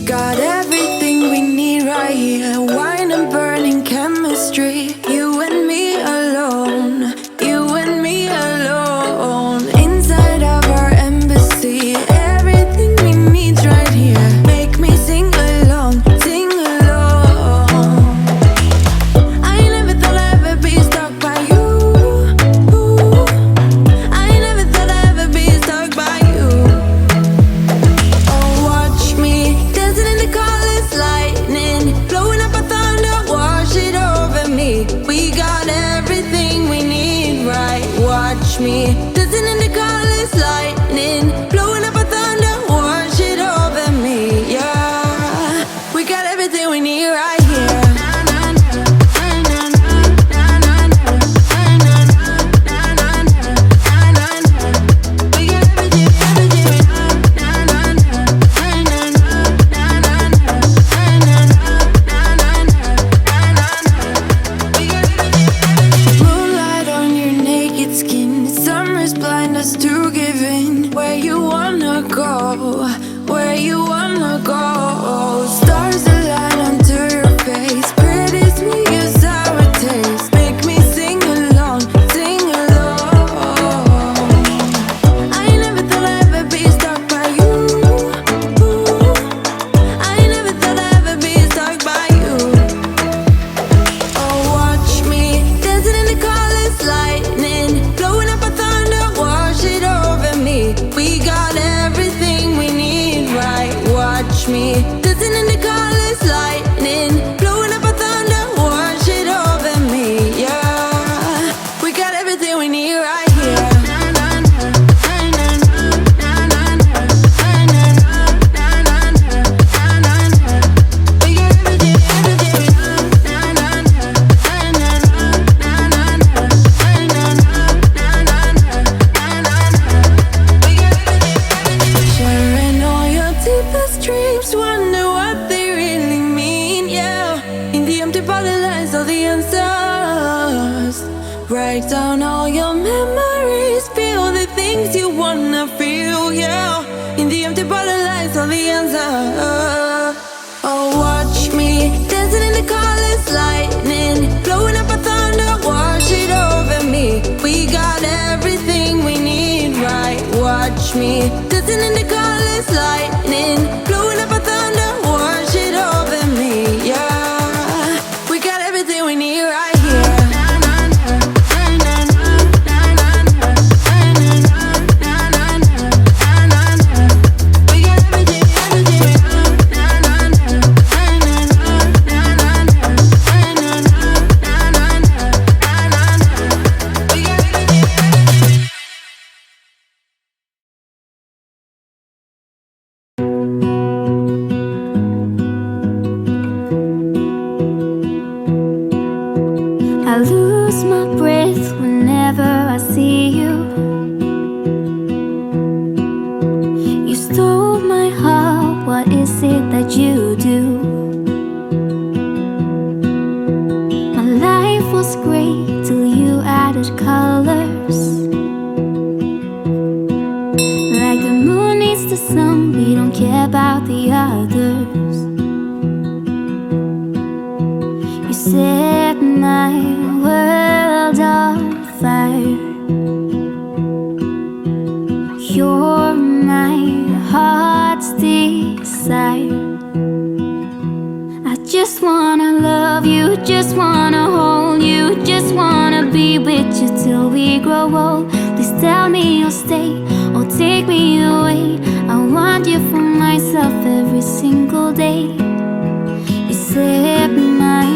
got everything we need right here. Wine and burning chemistry. You and me alone. You and me alone. Inside of our embassy. Everything we need's right here. Make me sing along, sing along. I never thought I'd ever be stuck by you. I never thought I'd ever be stuck by you. Oh, watch me dancing in the colors, lightning blowing up a thunder, wash it over me. We got everything we need, right? Watch me dancing in the colors, lightning blowing up a thunder, wash it over me. Yeah, we got everything we need right here. Moonlight on your naked skin, summer's blind us to giving. Where you wanna go, where you wanna go. Stars align onto your face, pretty sweet your sour taste. Make me sing along, sing along. I never thought I'd ever be stuck by you. I never thought I'd ever be stuck by you. Oh, watch me dancing in the colors, lightning blowing up a thunder, wash it over me. We got everything we need, right? Watch me dancing in the colors, lightning blowing up a thunder, wash it over me. Yeah, we got everything we need right here. Sharing all your deepest dreams, wonder what they really mean, yeah. In the empty bottle lies all the answers. Write down all your memories, feel the things you wanna feel, yeah. In the empty bottle lies all the answers. Oh, watch me dancing in the colors, lightning blowing up a thunder, wash it over me. We got everything we need, right? Watch me dancing in the colors, lightning blowing up a thunder, wash it over me. Yeah, we got everything we need right here. We got everything. I lose my breath whenever I see you. You stole my heart, what is it that you do? My life was great till you added colors. Like the moon needs the sun, we don't care about the others. You set my world on fire. You're my heart's desire. I just wanna love you, just wanna hold you, just wanna be with you till we grow old. Please tell me you'll stay or take me away. I want you for myself every single day. You set my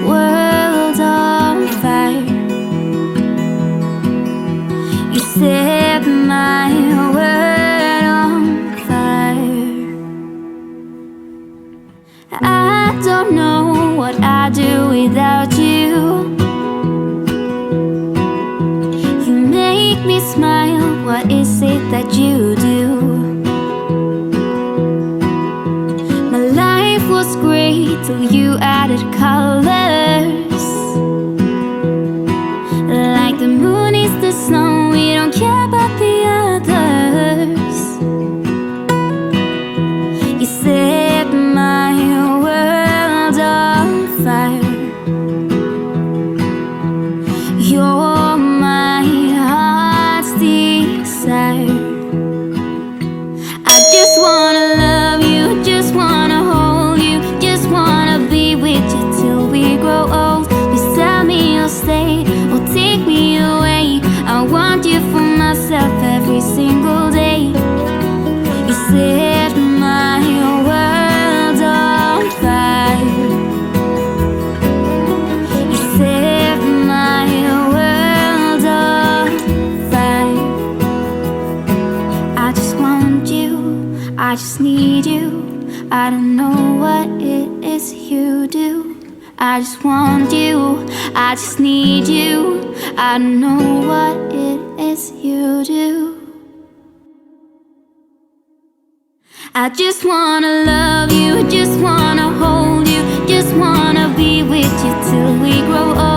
world on fire. You set my world on fire. I don't know what I'd do without you. You make me smile, what is it that you do? My life was great till you added colors. Like the moon is the snow, we don't care about the others. You set my I just wanna love you, just wanna hold you, just wanna be with you till we grow old. Please tell me you'll stay or take me away. I want you for myself every single day. You set my world on fire. You set my world on fire. I just want you, I just need you. I don't know what it is you do. I just want you, I just need you. I don't know what it is you do. I just wanna love you, just wanna hold you, just wanna be with you till we grow old.